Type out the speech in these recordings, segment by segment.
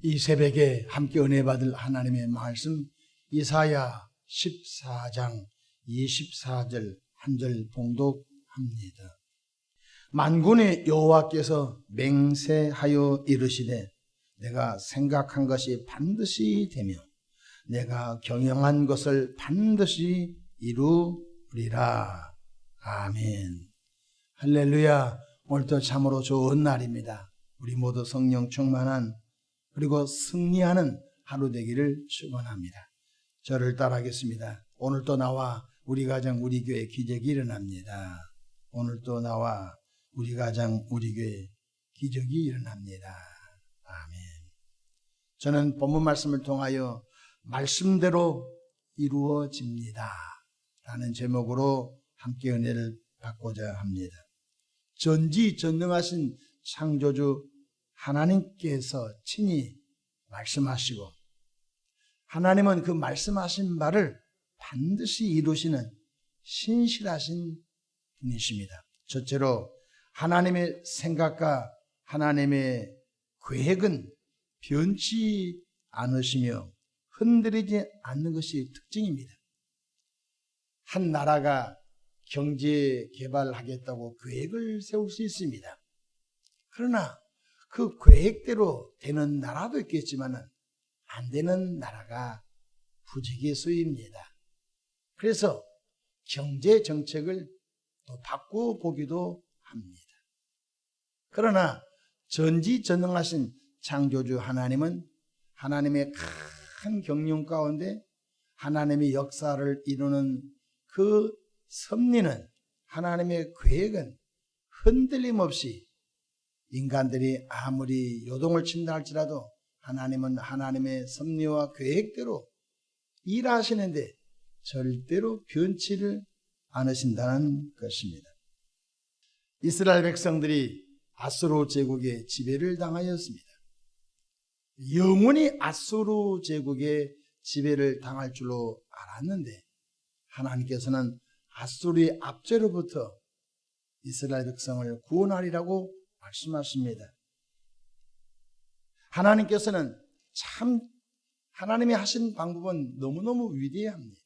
이 새벽에 함께 은혜 받을 하나님의 말씀 이사야 14장 24절 한 절 봉독합니다. 만군의 여호와께서 맹세하여 이르시되 내가 생각한 것이 반드시 되며 내가 경영한 것을 반드시 이루리라. 아멘. 할렐루야. 오늘도 참으로 좋은 날입니다. 우리 모두 성령 충만한 그리고 승리하는 하루 되기를 축원합니다. 저를 따라하겠습니다. 오늘도 나와 우리 가정 우리 교회 기적이 일어납니다. 오늘도 나와 우리 가정 우리 교회 기적이 일어납니다. 아멘. 저는 본문 말씀을 통하여 말씀대로 이루어집니다 라는 제목으로 함께 은혜를 받고자 합니다. 전지전능하신 창조주 하나님께서 친히 말씀하시고 하나님은 그 말씀하신 바를 반드시 이루시는 신실하신 분이십니다. 첫째로 하나님의 생각과 하나님의 계획은 변치 않으시며 흔들리지 않는 것이 특징입니다. 한 나라가 경제 개발하겠다고 계획을 세울 수 있습니다. 그러나 그 계획대로 되는 나라도 있겠지만 안 되는 나라가 부지기수입니다. 그래서 경제 정책을 또 바꿔보기도 합니다. 그러나 전지전능하신 창조주 하나님은 하나님의 큰 경륜 가운데 하나님의 역사를 이루는 그 섭리는 하나님의 계획은 흔들림 없이 인간들이 아무리 요동을 친다 할지라도 하나님은 하나님의 섭리와 계획대로 일하시는데 절대로 변치를 않으신다는 것입니다. 이스라엘 백성들이 아수르 제국의 지배를 당하였습니다. 영원히 아수르 제국의 지배를 당할 줄로 알았는데 하나님께서는 아수르의 압제로부터 이스라엘 백성을 구원하리라고 말씀하십니다. 하나님께서는 참 하나님이 하신 방법은 너무너무 위대합니다.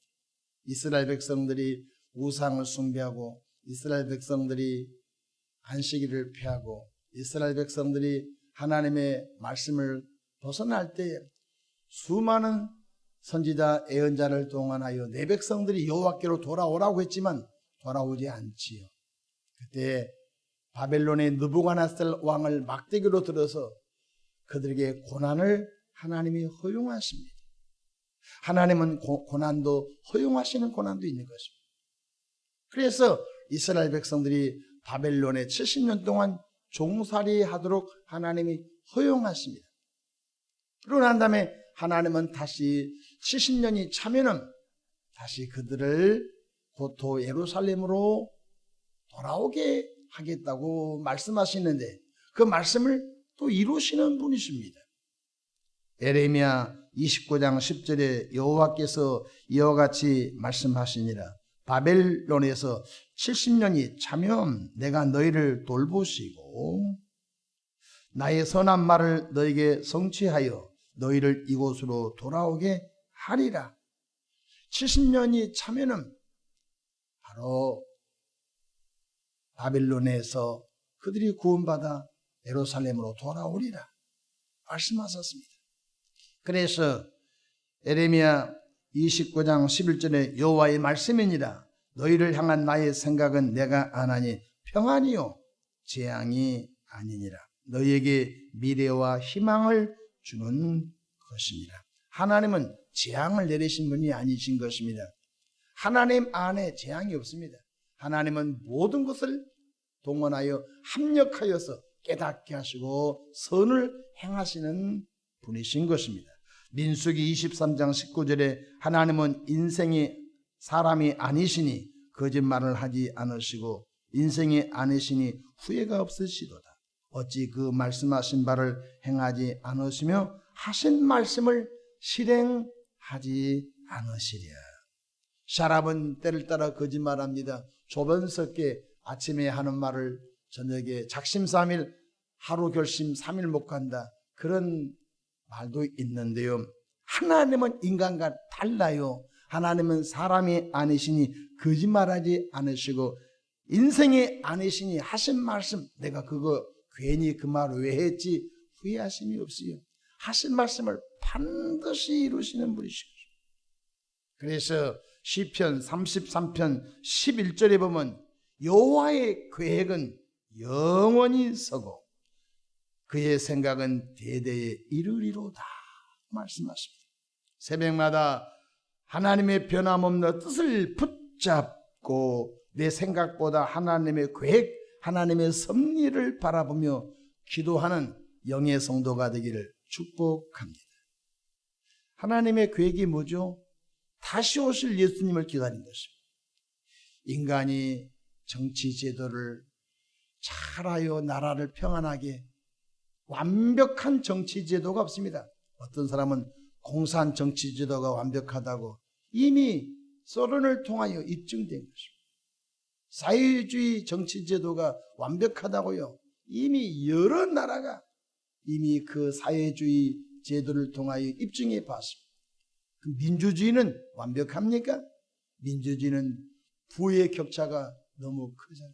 이스라엘 백성들이 우상을 숭배하고 이스라엘 백성들이 안식일을 피하고 이스라엘 백성들이 하나님의 말씀을 벗어날 때 수많은 선지자 예언자를 동원하여 내 백성들이 여호와께로 돌아오라고 했지만 돌아오지 않지요. 그때 바벨론의 느부갓네살 왕을 막대기로 들어서 그들에게 고난을 하나님이 허용하십니다. 하나님은 고난도 허용하시는 고난도 있는 것입니다. 그래서 이스라엘 백성들이 바벨론에 70년 동안 종살이 하도록 하나님이 허용하십니다. 그러고 난 다음에 하나님은 다시 70년이 차면은 다시 그들을 고토 예루살렘으로 돌아오게 하겠다고 말씀하시는데 그 말씀을 또 이루시는 분이십니다. 에레미야 29장 10절에 여호와께서 이와 같이 말씀하시니라. 바벨론에서 70년이 차면 내가 너희를 돌보시고 나의 선한 말을 너에게 성취하여 너희를 이곳으로 돌아오게 하리라. 70년이 차면은 바로 바벨론에서 그들이 구원받아 예루살렘으로 돌아오리라 말씀하셨습니다. 그래서 에레미야 29장 11절에 여호와의 말씀이니라. 너희를 향한 나의 생각은 내가 아나니 평안이요 재앙이 아니니라. 너희에게 미래와 희망을 주는 것입니다. 하나님은 재앙을 내리신 분이 아니신 것입니다. 하나님 안에 재앙이 없습니다. 하나님은 모든 것을 동원하여 합력하여서 깨닫게 하시고 선을 행하시는 분이신 것입니다. 민수기 23장 19절에 하나님은 인생이 사람이 아니시니 거짓말을 하지 않으시고 인생이 아니시니 후회가 없으시도다. 어찌 그 말씀하신 바를 행하지 않으시며 하신 말씀을 실행하지 않으시랴. 사람은 때를 따라 거짓말합니다. 조변석계 아침에 하는 말을 저녁에 작심 3일 하루 결심 3일 못 간다. 그런 말도 있는데요. 하나님은 인간과 달라요. 하나님은 사람이 아니시니 거짓말하지 않으시고 인생이 아니시니 하신 말씀, 내가 그거 괜히 그 말을 왜 했지 후회하심이 없어요. 하신 말씀을 반드시 이루시는 분이시죠. 그래서 시편 33편 11절에 보면 여호와의 계획은 영원히 서고 그의 생각은 대대에 이르리로다 말씀하십니다. 새벽마다 하나님의 변함없는 뜻을 붙잡고 내 생각보다 하나님의 계획, 하나님의 섭리를 바라보며 기도하는 영의 성도가 되기를 축복합니다. 하나님의 계획이 뭐죠? 다시 오실 예수님을 기다린 것입니다. 인간이 정치 제도를 잘하여 나라를 평안하게, 완벽한 정치 제도가 없습니다. 어떤 사람은 공산 정치 제도가 완벽하다고 이미 소련을 통하여 입증된 것입니다. 사회주의 정치 제도가 완벽하다고요. 이미 여러 나라가 이미 그 사회주의 제도를 통하여 입증해 봤습니다. 그 민주주의는 완벽합니까? 민주주의는 부의 격차가 너무 크잖아요.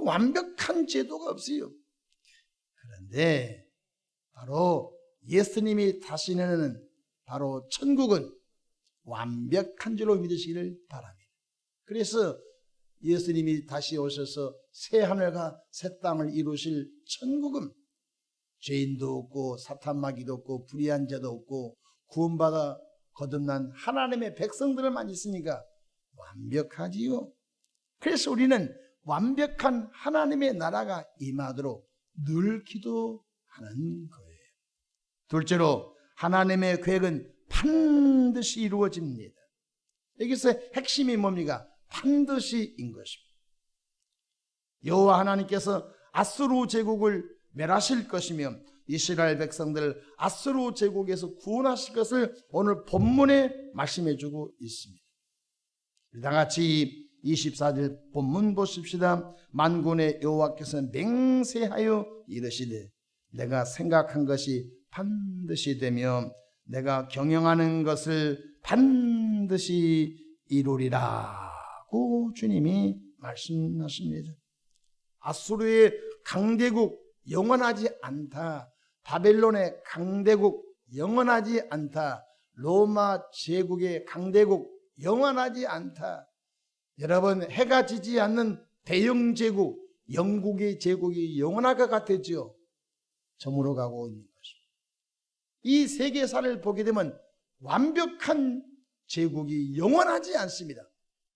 완벽한 제도가 없어요. 그런데 바로 예수님이 다시는 바로 천국은 완벽한 줄로 믿으시기를 바랍니다. 그래서 예수님이 다시 오셔서 새 하늘과 새 땅을 이루실 천국은 죄인도 없고 사탄마귀도 없고 불의한 자도 없고 구원받아 거듭난 하나님의 백성들만 있으니까 완벽하지요. 그래서 우리는 완벽한 하나님의 나라가 임하도록 늘 기도하는 거예요. 둘째로 하나님의 계획은 반드시 이루어집니다. 여기서 핵심이 뭡니까? 반드시인 것입니다. 여호와 하나님께서 아수르 제국을 멸하실 것이며 이스라엘 백성들을 아수르 제국에서 구원하실 것을 오늘 본문에 말씀해 주고 있습니다. 다 같이 24절 본문 보십시다. 만군의 여호와께서 맹세하여 이르시되 내가 생각한 것이 반드시 되며 내가 경영하는 것을 반드시 이루리라고 주님이 말씀하십니다. 아수르의 강대국 영원하지 않다. 바벨론의 강대국 영원하지 않다. 로마 제국의 강대국 영원하지 않다. 여러분, 해가 지지 않는 대영 제국, 영국의 제국이 영원할 것 같았죠. 저물어 가고 있는 것입니다. 이 세계사를 보게 되면 완벽한 제국이 영원하지 않습니다.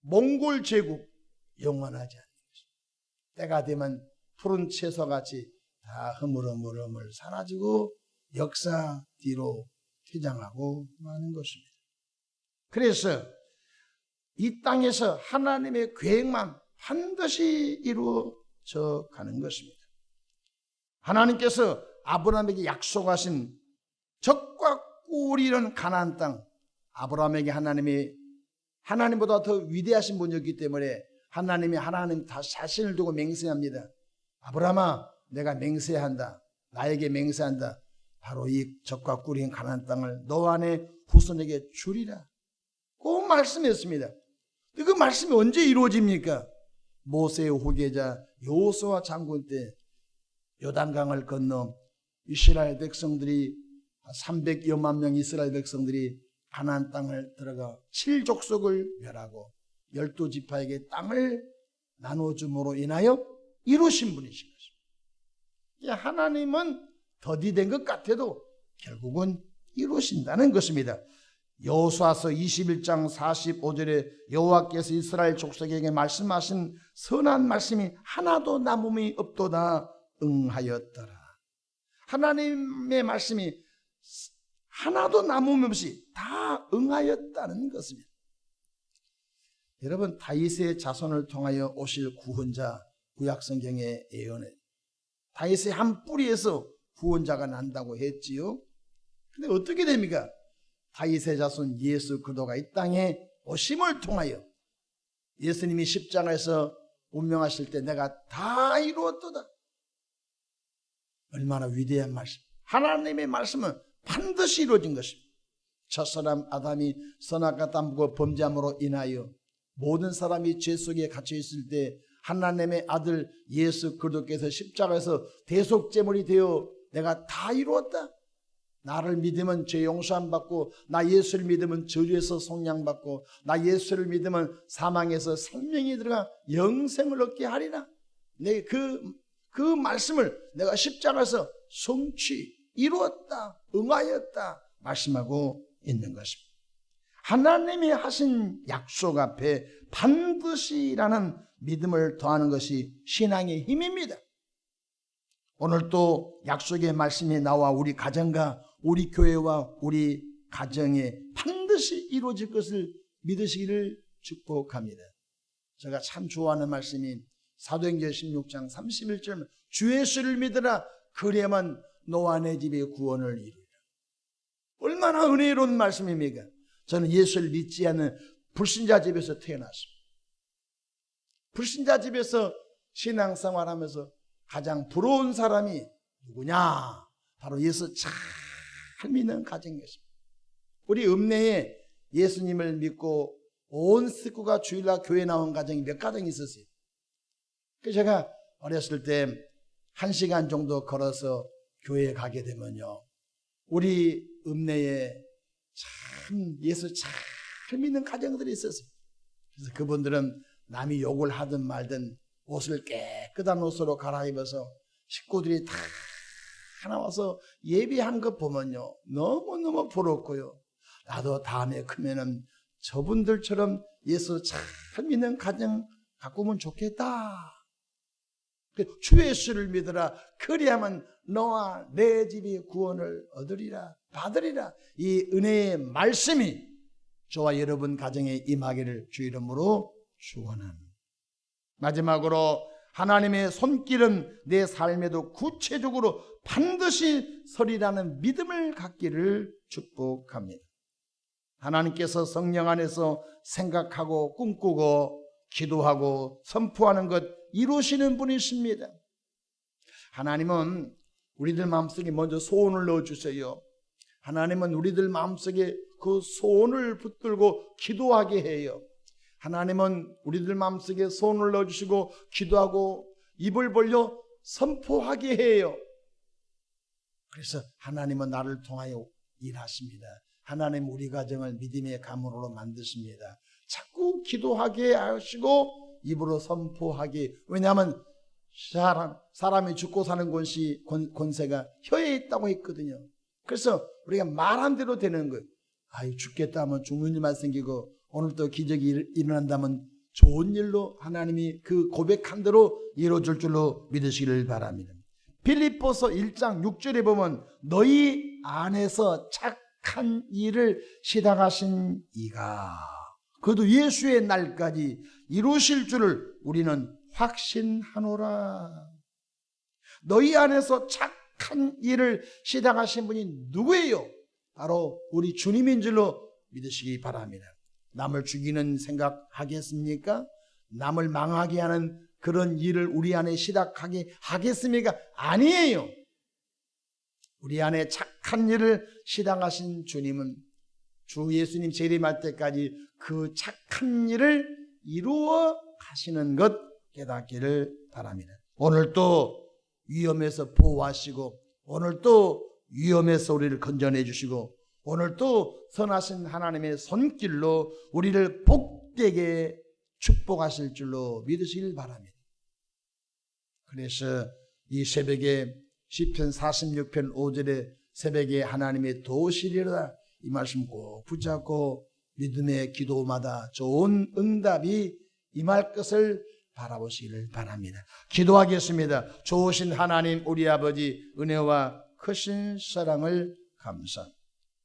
몽골 제국 영원하지 않는 것입니다. 때가 되면 푸른 채소같이 다 흐물흐물 사라지고 역사 뒤로 퇴장하고 마는 것입니다. 그래서 이 땅에서 하나님의 계획만 반드시 이루어져 가는 것입니다. 하나님께서 아브라함에게 약속하신 적과 꿀이 이런 가나안 땅, 아브라함에게 하나님이 하나님보다 더 위대하신 분이었기 때문에 하나님 다 자신을 두고 맹세합니다. 아브라함아, 내가 맹세한다. 나에게 맹세한다. 바로 이 적과 꿀인 가나안 땅을 너 안에 후손에게 주리라. 꼭 말씀했습니다. 그 말씀이 언제 이루어집니까? 모세의 후계자 여호수아 장군 때 요단강을 건너 이스라엘 백성들이 300여만 명 이스라엘 백성들이 가나안 땅을 들어가 7족속을 멸하고 12지파에게 땅을 나눠줌으로 인하여 이루신 분이신 것입니다. 하나님은 더디된 것 같아도 결국은 이루신다는 것입니다. 여호수아서 21장 45절에 여호와께서 이스라엘 족속에게 말씀하신 선한 말씀이 하나도 남음이 없도다 응하였더라. 하나님의 말씀이 하나도 남음 없이 다 응하였다는 것입니다. 여러분, 다윗의 자손을 통하여 오실 구원자, 구약성경의 예언에 다윗의 한 뿌리에서 구원자가 난다고 했지요. 근데 어떻게 됩니까? 다윗의 자손 예수 그리스도가 이 땅에 오심을 통하여 예수님이 십자가에서 운명하실 때 내가 다 이루었도다. 얼마나 위대한 말씀. 하나님의 말씀은 반드시 이루어진 것입니다. 첫사람 아담이 선악과 탐욕과 범죄함으로 인하여 모든 사람이 죄 속에 갇혀 있을 때 하나님의 아들 예수 그리스도께서 십자가에서 대속제물이 되어 내가 다 이루었다. 나를 믿으면 죄 용서함 받고, 나 예수를 믿으면 저주에서 속량받고, 나 예수를 믿으면 사망에서 생명이 들어가 영생을 얻게 하리라. 내 그 말씀을 내가 십자가에서 성취 이루었다, 응하였다 말씀하고 있는 것입니다. 하나님이 하신 약속 앞에 반드시라는 믿음을 더하는 것이 신앙의 힘입니다. 오늘 또 약속의 말씀이 나와 우리 가정과 우리 교회와 우리 가정에 반드시 이루어질 것을 믿으시기를 축복합니다. 제가 참 좋아하는 말씀이 사도행전 16장 31절 주 예수를 믿으라 그래야만 너와 내 집의 구원을 이루리라. 얼마나 은혜로운 말씀입니까? 저는 예수를 믿지 않는 불신자 집에서 태어났습니다. 불신자 집에서 신앙생활하면서 가장 부러운 사람이 누구냐? 바로 예수 잘 믿는 가정이었습니다. 우리 읍내에 예수님을 믿고 온 식구가 주일날 교회 나온 가정이 몇 가정이 있었어요. 그래서 제가 어렸을 때 1시간 정도 걸어서 교회에 가게 되면요, 우리 읍내에 참 예수 잘 믿는 가정들이 있었어요. 그래서 그분들은 남이 욕을 하든 말든 옷을 깨끗한 옷으로 갈아입어서 식구들이 다 나와서 예배한 것 보면요, 너무너무 부럽고요. 나도 다음에 크면은 저분들처럼 예수 잘 믿는 가정 갖고 오면 좋겠다. 주 예수를 믿으라 그리하면 너와 내 집이 구원을 얻으리라, 받으리라. 이 은혜의 말씀이 저와 여러분 가정에 임하기를 주 이름으로 축원합니다. 마지막으로 하나님의 손길은 내 삶에도 구체적으로 반드시 서리라는 믿음을 갖기를 축복합니다. 하나님께서 성령 안에서 생각하고 꿈꾸고 기도하고 선포하는 것 이루시는 분이십니다. 하나님은 우리들 마음속에 먼저 소원을 넣어주세요. 하나님은 우리들 마음속에 그 소원을 붙들고 기도하게 해요. 하나님은 우리들 마음속에 소원을 넣어주시고 기도하고 입을 벌려 선포하게 해요. 그래서 하나님은 나를 통하여 일하십니다. 하나님 우리 가정을 믿음의 가문으로 만드십니다. 자꾸 기도하게 하시고 입으로 선포하게. 왜냐하면 사람이 죽고 사는 권세가 혀에 있다고 했거든요. 그래서 우리가 말한 대로 되는 거예요. 아유, 죽겠다 하면 죽는 일만 생기고 오늘 또 기적이 일어난다면 좋은 일로 하나님이 그 고백한 대로 이루어질 줄로 믿으시기를 바랍니다. 빌립보서 1장 6절에 보면 너희 안에서 착한 일을 시작하신 이가 그도 예수의 날까지 이루실 줄을 우리는 확신하노라. 너희 안에서 착한 일을 시작하신 분이 누구예요? 바로 우리 주님인 줄로 믿으시기 바랍니다. 남을 죽이는 생각하겠습니까? 남을 망하게 하는 그런 일을 우리 안에 시작하게 하겠습니까? 아니에요. 우리 안에 착한 일을 시작하신 주님은 주 예수님 재림할 때까지 그 착한 일을 이루어 가시는 것 깨닫기를 바랍니다. 오늘 또 위험에서 보호하시고 오늘 또 위험에서 우리를 건져내 주시고 오늘 또 선하신 하나님의 손길로 우리를 복되게 축복하실 줄로 믿으시길 바랍니다. 그래서 이 새벽에 시편 46편 5절에 새벽에 하나님의 도우시리로다 이 말씀 꼭 붙잡고 믿음의 기도마다 좋은 응답이 임할 것을 바라보시기를 바랍니다. 기도하겠습니다. 좋으신 하나님 우리 아버지 은혜와 크신 사랑을 감사합니다.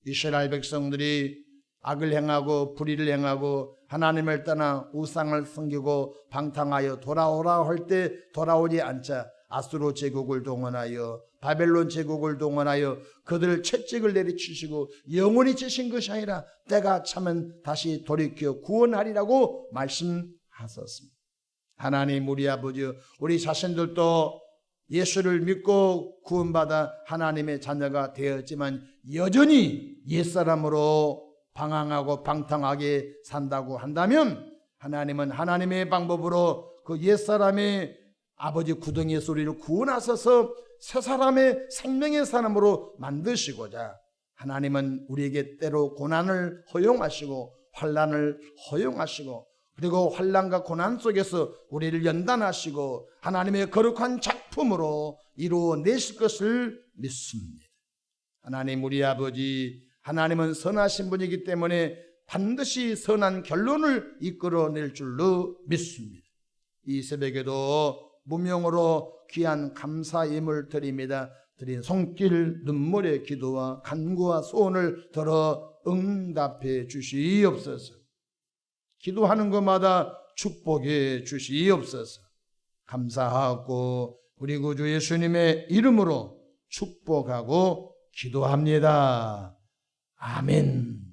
이스라엘 백성들이 악을 행하고 불의를 행하고 하나님을 떠나 우상을 섬기고 방탕하여 돌아오라 할 때 돌아오지 않자 아수르 제국을 동원하여 바벨론 제국을 동원하여 그들 채찍을 내리치시고 영원히 치신 것이 아니라 때가 차면 다시 돌이켜 구원하리라고 말씀하셨습니다. 하나님 우리 아버지 우리 자신들도 예수를 믿고 구원받아 하나님의 자녀가 되었지만 여전히 옛사람으로 방황하고 방탕하게 산다고 한다면 하나님은 하나님의 방법으로 그 옛사람의 아버지 구덩이의 소리를 구원하셔서 새 사람의 생명의 사람으로 만드시고자 하나님은 우리에게 때로 고난을 허용하시고 환난을 허용하시고 그리고 환난과 고난 속에서 우리를 연단하시고 하나님의 거룩한 작품으로 이루어내실 것을 믿습니다. 하나님 우리 아버지, 하나님은 선하신 분이기 때문에 반드시 선한 결론을 이끌어낼 줄로 믿습니다. 이 새벽에도 무명으로 귀한 감사 예물 드립니다. 드린 손길 눈물의 기도와 간구와 소원을 들어 응답해 주시옵소서. 기도하는 것마다 축복해 주시옵소서. 감사하고 우리 구주 예수님의 이름으로 축복하고 기도합니다. 아멘.